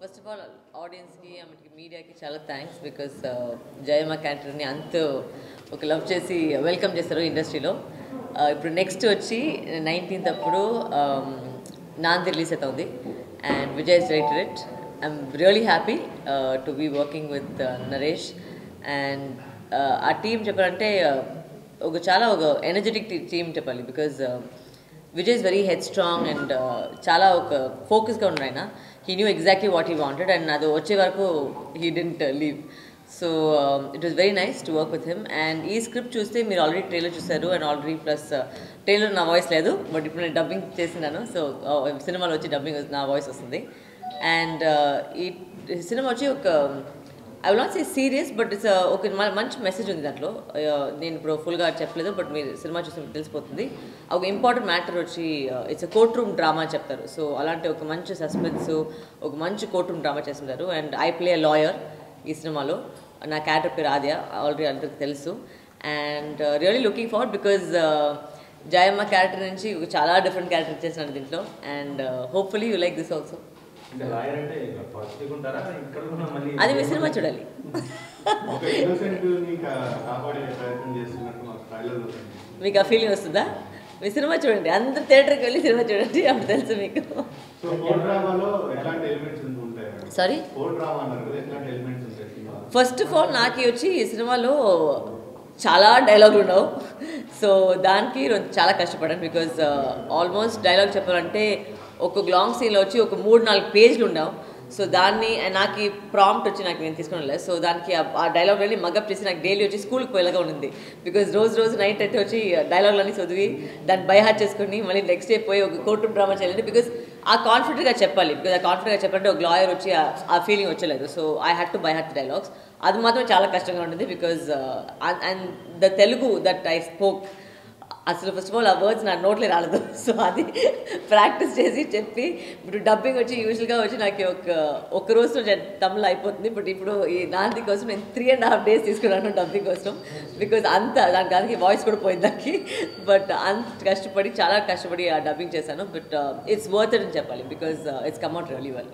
First of all ఆడియన్స్కి ఆమెకి మీడియాకి చాలా థ్యాంక్స్ బికాస్ జయమ్మ క్యారెక్టర్ని అంత ఒక లవ్ చేసి వెల్కమ్ చేస్తారు ఇండస్ట్రీలో. ఇప్పుడు నెక్స్ట్ వచ్చి 19th అప్పుడు నాంది రిలీజ్ అవుతుంది and Vijay is directed it. I'm really happy to be working with Naresh and ఆ టీం చెప్పాలంటే చాలా ఎనర్జెటిక్ టీం చెప్పాలి because Vijay is very headstrong and చాలా ఫోకస్గా ఉన్నాడు ఆయన. He knew exactly what he wanted and అది వచ్చే వరకు he didn't leave. So it was very nice to work with him. And ఈ స్క్రిప్ట్ చూస్తే మీరు ఆల్రెడీ ట్రైలర్ చూస్తారు అండ్ ఆల్రెడీ ప్లస్ ట్రైలర్ నా వాయిస్ లేదు బట్ ఇప్పుడు నేను డబ్బింగ్ చేసినాను. సో సినిమాలో వచ్చి డబ్బింగ్ నా వాయిస్ వస్తుంది. అండ్ ఈ సినిమా వచ్చి I will not say serious but it's ఒక మంచి మెసేజ్ ఉంది దాంట్లో. నేను ఇప్పుడు ఫుల్గా చెప్పలేదు బట్ మీరు సినిమా చూస్తే తెలిసిపోతుంది. ఒక ఇంపార్టెంట్ మ్యాటర్ వచ్చి ఇట్స్ కోర్ట్ రూమ్ డ్రామా చెప్తారు. సో అలాంటి ఒక మంచి సస్పెన్స్ ఒక మంచి కోర్ట్ రూమ్ డ్రామా చేస్తుంటారు. అండ్ ఐ ప్లే లాయర్ ఈ సినిమాలో. నా క్యారెక్టర్ పేరు ఆద్య, ఆల్రెడీ అందరికి తెలుసు. And really looking forward because Jayamma character నుంచి చాలా డిఫరెంట్ క్యారెక్టర్ చేసినాను దీంట్లో. And hopefully you like this also. అది మీ సినిమా చూడాలి. మీకు ఆ ఫీలింగ్ వస్తుందా? మీ సినిమా చూడండి, అందరు థియేటర్కి వెళ్ళి సినిమా చూడండి, అప్పుడు తెలుసు మీకు. సారీ, ఫస్ట్ ఆఫ్ ఆల్ నాకు వచ్చి ఈ సినిమాలో చాలా డైలాగులు ఉండవు. సో దానికి చాలా కష్టపడాను బికాజ్ ఆల్మోస్ట్ డైలాగ్ చెప్పాలంటే ఒక్కొక్క లాంగ్ సీన్లో వచ్చి ఒక 3-4 పేజీలు ఉండవు. సో దాన్ని నాకు ఈ ప్రాంప్ట్ వచ్చి నాకు నేను తీసుకుని లేదు. సో దానికి ఆ డైలాగ్లన్నీ మగప్ చేసి నాకు డైలీ వచ్చి స్కూల్కి పోయేలాగా ఉంది బికాజ్ రోజు నైట్ అయితే వచ్చి డైలాగ్లన్నీ చదివి దాన్ని బై హార్ట్ చేసుకుని మళ్ళీ నెక్స్ట్ డే పోయి ఒక కోర్టు డ్రామా చేయాలంటే బికాజ్ ఆ కాన్ఫిడెంట్గా చెప్పాలి. బికాజ్ ఆ కాన్ఫిడెంట్గా చెప్పాలంటే ఒక లాయర్ వచ్చి ఆ ఫీలింగ్ వచ్చలేదు. So I had to by heart dialogues. అది మాత్రం చాలా కష్టంగా ఉంటుంది because and the Telugu that I spoke అసలు ఫస్ట్ ఆఫ్ ఆల్ ఆ వర్డ్స్ నా నోట్లే రాలేదు. సో అది ప్రాక్టీస్ చేసి చెప్పి ఇప్పుడు డబ్బింగ్ వచ్చి యూజువల్గా వచ్చి నాకు ఒక రోజు తమిళ అయిపోతుంది. బట్ ఇప్పుడు ఈ నాంది కోసం నేను 3.5 days తీసుకున్నాను డబ్బింగ్ కోసం బికాజ్ అంత దానికి వాయిస్ కూడా పోయింది దానికి. బట్ అంత కష్టపడి చాలా కష్టపడి ఆ డబ్బింగ్ చేశాను. బట్ ఇట్స్ వర్త్ ఇట్ అని చెప్పాలి because it's come out really well.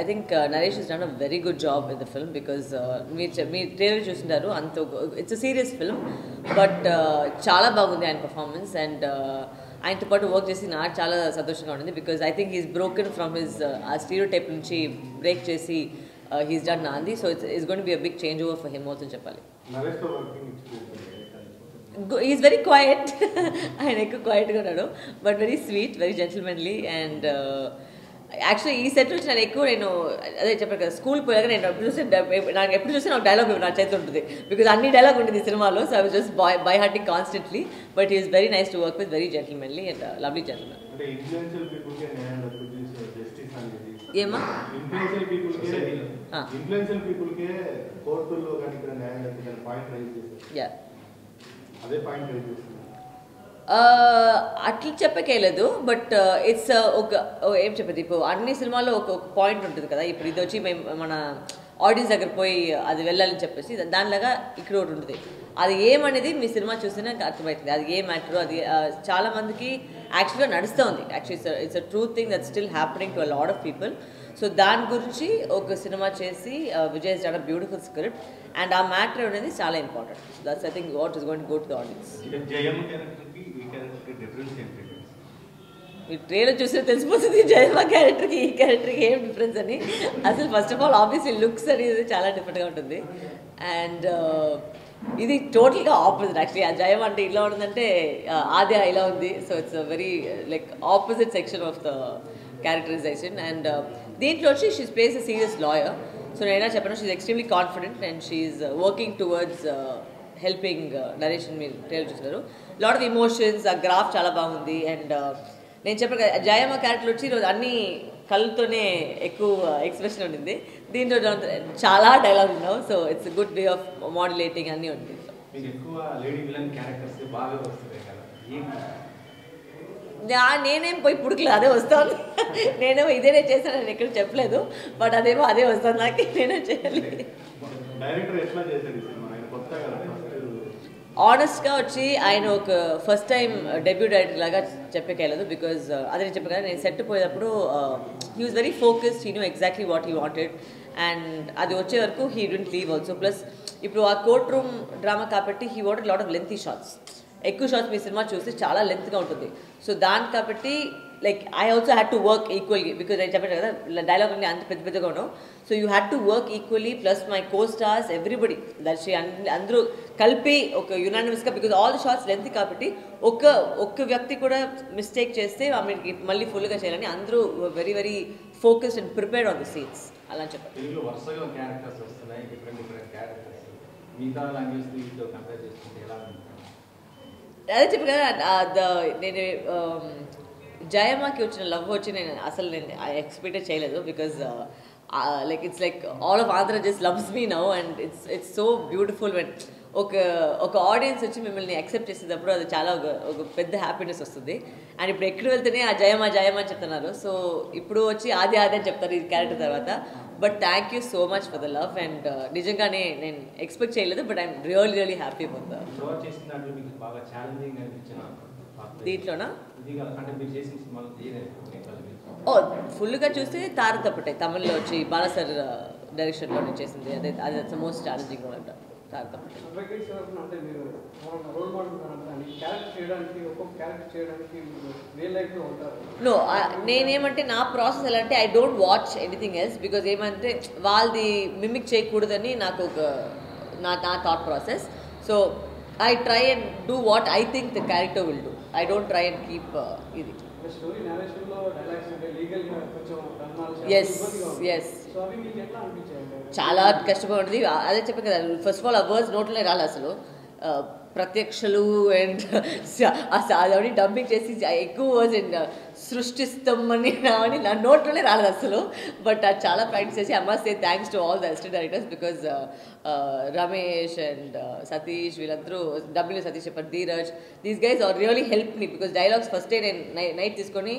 I think Naresh has done a very good job with the film because మీ ట్రైలర్ చూసింటారు. అంత it's a serious film but చాలా బాగుంది ఆయన పర్ఫార్మెన్స్. అండ్ ఆయనతో పాటు వర్క్ చేసి నాకు చాలా సంతోషంగా ఉంటుంది because I think he's broken from his ఆ స్టీరియోటైప్ నుంచి బ్రేక్ చేసి హీస్ డన్ నాంది. So it's going to be a big change over for him also చెప్పాలి. Is very quiet. ఆయన ఎక్కువ క్వైట్గా ఉన్నాడు but very sweet, very gentlemanly. And actually ఈ సెట్ నుంచి నేను అదే చెప్పాను కదా, స్కూల్ పోయాక నేను ఎప్పుడు చూస్తే నాకు డైలాగ్ నా చేతి ఉంటుంది బికాజ్ అన్ని డైలాగ్ ఉంటుంది సినిమాలో. So I was just by hearting constantly. But is very nice to work with, very gentlemanly and lovely gentlemen. ఏమా అట్లా చెప్పకేలేదు బట్ ఇట్స్ ఏం చెప్పేది, ఇప్పుడు అన్ని సినిమాల్లో ఒక పాయింట్ ఉంటుంది కదా. ఇప్పుడు ఇది వచ్చి మేము మన ఆడియన్స్ దగ్గర పోయి అది వెళ్ళాలని చెప్పేసి దానిలాగా ఇక్కడ ఒకటి ఉంటుంది. అది ఏమనేది మీ సినిమా చూస్తేనే అర్థమవుతుంది. అది ఏ మ్యాటర్ అది చాలా మందికి యాక్చువల్గా నడుస్తూ ఉంది. Actually it's a true thing that still happening to a lot of people. So దాని గురించి ఒక సినిమా చేసి Vijay is done a beautiful script and ఆ మ్యాటర్ అనేది చాలా important. So that's I think what is going to go to the audience. ఈ trailer చూస్తే తెలిసిపోతుంది జయమ్మ క్యారెక్టర్కి ఈ క్యారెక్టర్కి ఏం డిఫరెన్స్ అని. అసలు first of all obviously looks అనేది చాలా డిఫరెంట్గా ఉంటుంది. అండ్ ఇది టోటల్గా ఆపోజిట్ యాక్చువల్లీ. ఆ జయం అంటే ఇలా ఉంటుందంటే ఆద్య ఇలా ఉంది. So it's very like opposite section of the characterization. And దీంట్లో వచ్చి she's plays a serious lawyer. So నేనైనా చెప్పాను she's extremely confident and she's working towards helping narration. మీరు ట్రైలర్ చూస్తున్నారు, లాట్ ఆఫ్ ఇమోషన్స్, ఆ గ్రాఫ్ చాలా బాగుంది. అండ్ నేను చెప్పాను కదా జయమ్మ క్యారెక్టర్ వచ్చి ఈరోజు అన్ని కళ్ళతోనే ఎక్కువ ఎక్స్ప్రెషన్ ఉండింది. దీంట్లో చాలా డైలాగ్ ఉన్నావు. So it's good way of modulating అన్నీ ఉంది. నేనేం పోయి పుడుకులేదు, అదే వస్తాను. నేనేమో ఇదేనే చేశాను, నేను ఎక్కడ చెప్పలేదు బట్ అదేమో అదే వస్తాను నాకు. నేనే చేయాలి. ఆనెస్ట్గా వచ్చి ఆయన ఒక ఫస్ట్ టైం డెబ్యూ డైరెక్టర్ లాగా చెప్పగలదు బికాజ్ అదే చెప్పే కదా నేను సెట్ పోయేటప్పుడు he was very focused, he knew exactly what he wanted and అది వచ్చే వరకు he don't leave also. Plus ఇప్పుడు ఆ కోర్ట్ రూమ్ డ్రామా కాబట్టి he wanted lot of lengthy shots, ఎక్కువ షార్ట్స్ మీ సినిమా చూస్తే చాలా లెంత్గా ఉంటుంది. సో దాని కాబట్టి like I also had to work equally because నేను చెప్పాను కదా డైలాగ్ అన్ని అంత పెద్ద పెద్దగా ఉన్నావు. So you had to work equally plus my co stars everybody Darshi అందరూ కలిపి ఒక యునానిమస్గా because all the shorts length కాబట్టి ఒక్క వ్యక్తి కూడా మిస్టేక్ చేస్తే ఆమెకి మళ్ళీ ఫుల్గా చేయాలని అందరూ very very focused and prepared on the scenes అలా అని చెప్పారు. అదే చెప్పు కదా నేను జయమ్మకి వచ్చిన లవ్ వచ్చి నేను అసలు ఎక్స్పెక్ట్ చేయలేదు because like it's like all of Andhra just loves me now and it's so beautiful when ఒక ఆడియన్స్ వచ్చి మిమ్మల్ని యాక్సెప్ట్ చేసేటప్పుడు అది చాలా ఒక పెద్ద హ్యాపీనెస్ వస్తుంది. అండ్ ఇప్పుడు ఎక్కడ వెళ్తేనే ఆ జయమా అని చెప్తున్నారు. సో ఇప్పుడు వచ్చి ఆది అని చెప్తారు ఈ క్యారెక్టర్ తర్వాత. But thank you so much for the love and నిజంగానే నేను ఎక్స్పెక్ట్ చేయలేదు but I'm really happy for the దీంట్లోనా. ఓ ఫుల్గా చూస్తే తారతప్పటే తమిళ్లో వచ్చి బాలసర్ డైరెక్షన్లో నేను చేసింది అదే అది మోస్ట్ ఛాలెంజింగ్ రోల్ అంట తారతప్పటే. నో నేనేమంటే నా ప్రాసెస్ ఎలా అంటే I don't watch anything else because ఏమంటే వాళ్ళది మిమిక్ చేయకూడదని నాకు ఒక నా thought process. So I try and do what I think the character will do. I don't try and keep ఇది. స్టోరీ narration లో డైలాగ్స్ అంటే లీగల్ గా కొంచెం yes చాలా కష్టపడింది. అదే చెప్పాను కదా ఫస్ట్ ఆఫ్ ఆల్ ఆ వర్డ్స్ నోట్లోనే రాలే అసలు. ప్రత్యక్షలు అండ్ అదవన్నీ డంపింగ్ చేసి ఎక్కువ వర్డ్స్ అండ్ సృష్టిస్తామని నా నోట్లోనే రాలేదు అసలు. బట్ అది చాలా ప్రాక్టీస్ చేసి I must say thanks to all the assistant directors because Ramesh and Satish వీళ్ళందరూ డబ్ల్యూ సతీష్ చెప్పారు Dheeraj these guys are really help me because dialogues first day నేను నైట్ తీసుకొని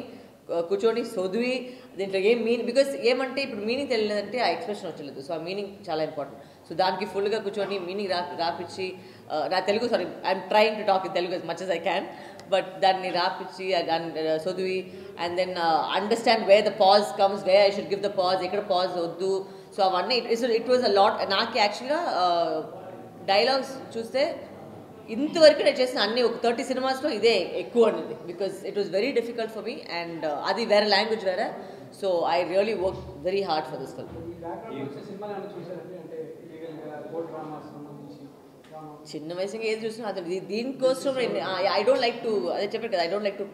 కూర్చొని చదివి దీంట్లో ఏం బికాస్ ఏమంటే ఇప్పుడు మీనింగ్ తెలియలేదంటే ఆ ఎక్స్ప్రెషన్ వచ్చలేదు. సో ఆ మీనింగ్ చాలా ఇంపార్టెంట్. సో దానికి ఫుల్గా కూర్చొని మీనింగ్ రాపిచ్చి నా Telugu sorry I'm trying to talk in Telugu as much as I can but దాన్ని రాపిచ్చి దాన్ని చదివి and then understand where the pause comes where I should give the pause ఎక్కడ పాజ్ వద్దు. సో అవన్నీ ఇట్ వాజ్ అ లాట్. నాకు యాక్చువల్గా dialogues చూస్తే ఇంతవరకు నేను చేసిన అన్ని ఒక 30 సినిమాస్లో ఇదే ఎక్కువ అనేది because it was very difficult for me and అది వేరే లాంగ్వేజ్ వేరే. So I really work very hard for this film. చిన్న వయసుగా ఏది చూసినా అది దీనికోసం ఐ డోంట్ లైక్ టు అదే చెప్పాను కదా I don't like to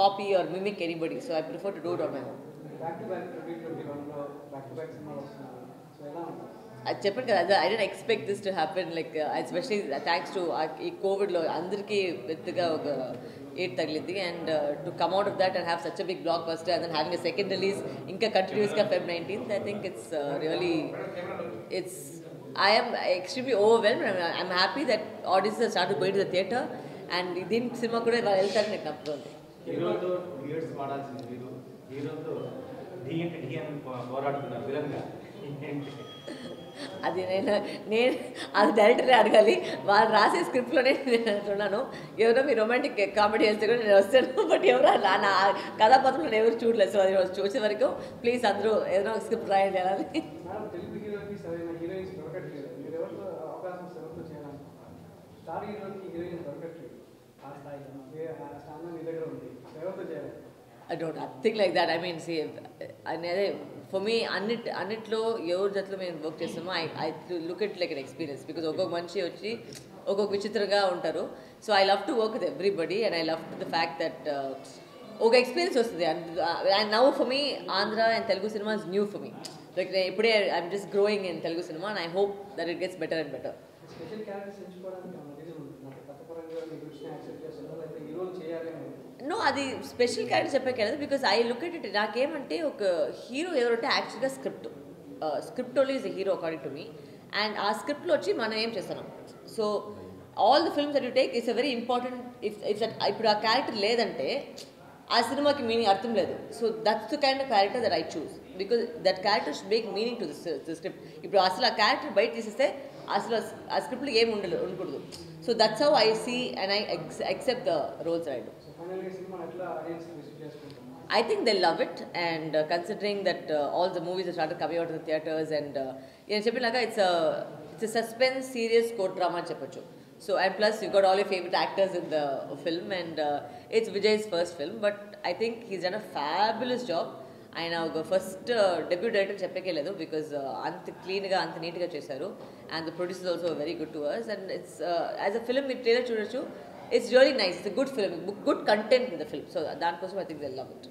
copy or mimic anybody. So I prefer to do it on my own. అది చెప్పాను కదా I don't expect this to happen like especially thanks to ఈ కోవిడ్లో అందరికీ పెద్దగా ఒక ఎయిట్ తగిలింది and to come out of that and have such a big blockbuster and then having a second release ఇంకా కంటిన్యూస్గా Feb 19th I think it's really it's I am extremely overwhelmed and I'm happy that audiences have started going to the theatre and దీని cinema కూడా వాళ్ళు వెళ్తారని నాకు నమ్ముతుంది. హీరోతో leaders వాడాల్సింది మీరు హీరోతో పోరాడుతున్నారు విలన్గా అది నేను అది డైరెక్టర్ని అడగాలి. వాళ్ళు రాసే స్క్రిప్ట్లోనే నేను అంటున్నాను ఎవరో మీ రొమాంటిక్ కామెడీ వేస్తే కూడా నేను వస్తాను బట్ ఎవరో నా కథాపాత్రం నేను ఎవరు చూడలేదు. సో అది చూసే వరకు ప్లీజ్ అందరూ ఏదైనా ఒక స్క్రిప్ట్ రాయండి అని. I don't nothing like that. I mean, see, for me, అన్నిట్లో ఎవరి జట్లో మేము వర్క్ చేస్తామో I look it like an experience because ఒక్కొక్క మనిషి వచ్చి ఒక్కొక్క విచిత్రంగా ఉంటారు. So I love to work with everybody and I love the fact that ఒక ఎక్స్పీరియన్స్ వస్తుంది. And now for me Andhra and Telugu cinema is new for me. Like ఇప్పుడే I'm just growing in Telugu cinema and I hope that it gets better and better. No అది special character చెప్పగలదు because I look at it నాకేమంటే ఒక hero ఎవరంటే యాక్చువల్గా script only is a hero according to me and ఆ స్క్రిప్ట్లో వచ్చి మనం ఏం చేస్తున్నాం. So all the films that you take it's a very important. ఇప్పుడు ఆ క్యారెక్టర్ లేదంటే ఆ సినిమాకి మీనింగ్ అర్థం లేదు. So that's the kind of character that I choose because that character should make meaning to the script. ఇప్పుడు అసలు ఆ క్యారెక్టర్ బయట తీసేస్తే అసలు ఆ స్క్రిప్ట్లో ఏమి ఉండకూడదు. So that's how I see and I accept the roles that I do. So ఫైనల్గా సినిమా ఎట్లా ఆడియన్స్ రిసీవ్ చేసుకుంటాం? I think they love it, and considering that all the movies have started coming out of the theaters, and చెప్పినాక it's a suspense, serious court drama అని చెప్పొచ్చు. So and plus you got all your favorite actors in the film, and it's Vijay's first film, but I think he's done a fabulous job. ఆయన ఒక first debut director చెప్పకేలేదు because అంత క్లీన్గా అంత నీట్గా చేశారు, and the producer also very good to us, and it's as a film మీరు trailer చూడొచ్చు. It's really nice, it's good film, good content in the film, so దానికోసం I think they love it.